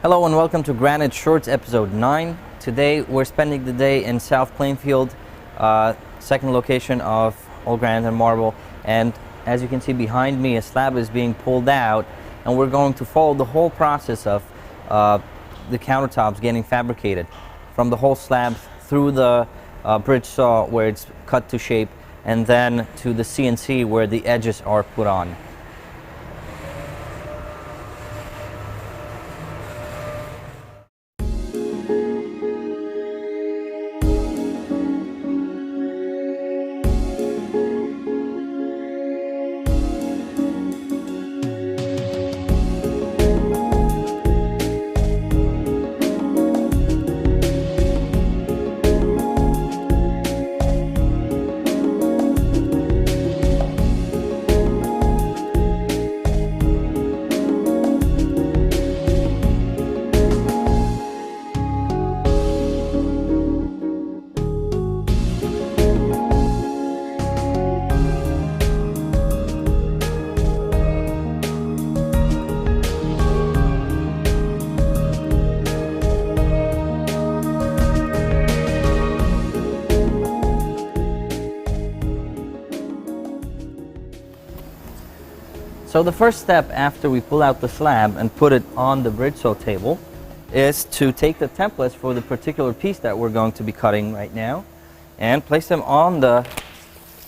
Hello and welcome to Granite Shorts episode 9. Today we're spending the day in South Plainfield, second location of All Granite and Marble, and as you can see behind me, a slab is being pulled out and we're going to follow the whole process of the countertops getting fabricated, from the whole slab through the bridge saw where it's cut to shape, and then to the CNC where the edges are put on. So the first step after we pull out the slab and put it on the bridge saw table is to take the templates for the particular piece that we're going to be cutting right now and place them on the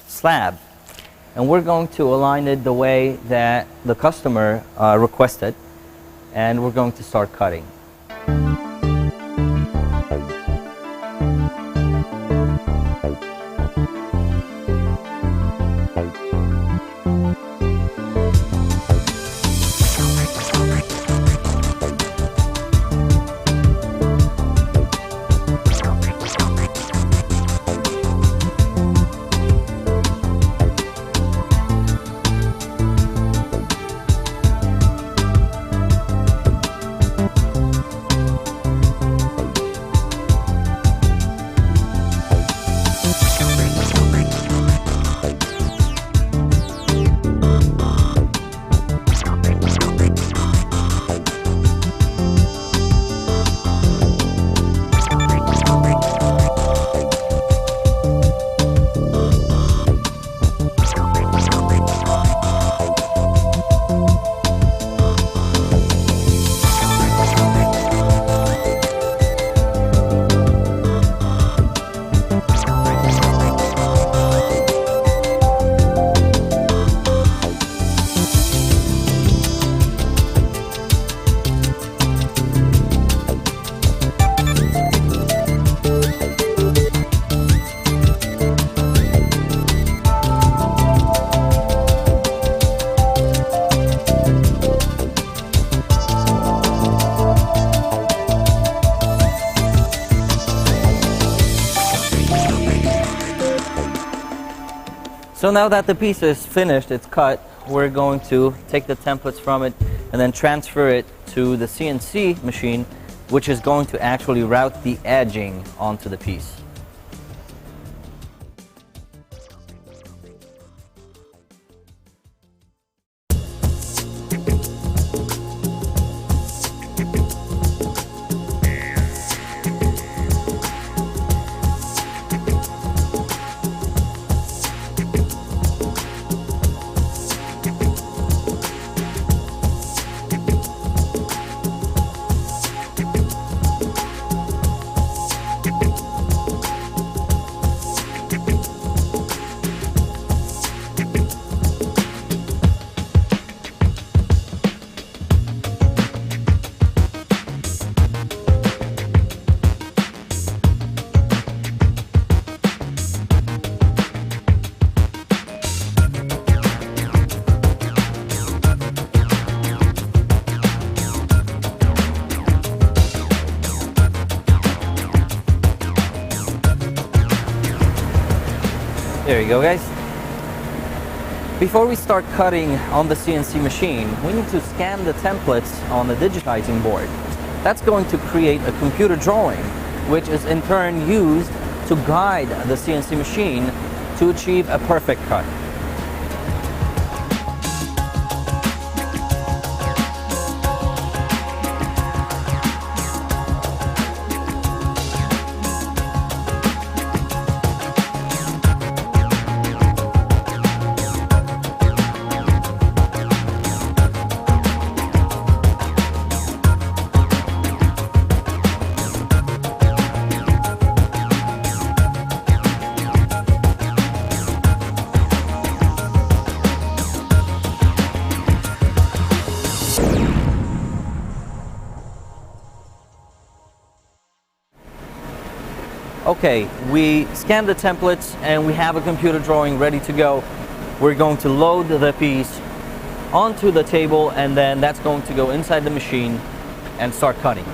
slab. And we're going to align it the way that the customer requested, and we're going to start cutting. So now that the piece is finished, it's cut, we're going to take the templates from it and then transfer it to the CNC machine, which is going to actually route the edging onto the piece. There you go, guys. Before we start cutting on the CNC machine, we need to scan the templates on the digitizing board. That's going to create a computer drawing, which is in turn used to guide the CNC machine to achieve a perfect cut. Okay, we scanned the templates and we have a computer drawing ready to go. We're going to load the piece onto the table, and then that's going to go inside the machine and start cutting.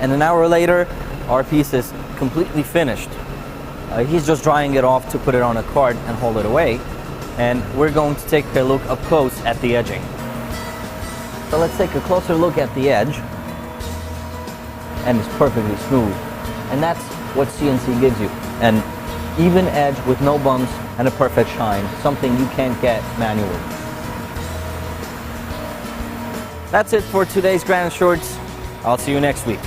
And an hour later, our piece is completely finished. He's just drying it off to put it on a card and hold it away. And we're going to take a look up close at the edging. So let's take a closer look at the edge. And it's perfectly smooth. And that's what CNC gives you. An even edge with no bumps and a perfect shine. Something you can't get manually. That's it for today's Granite Shorts. I'll see you next week.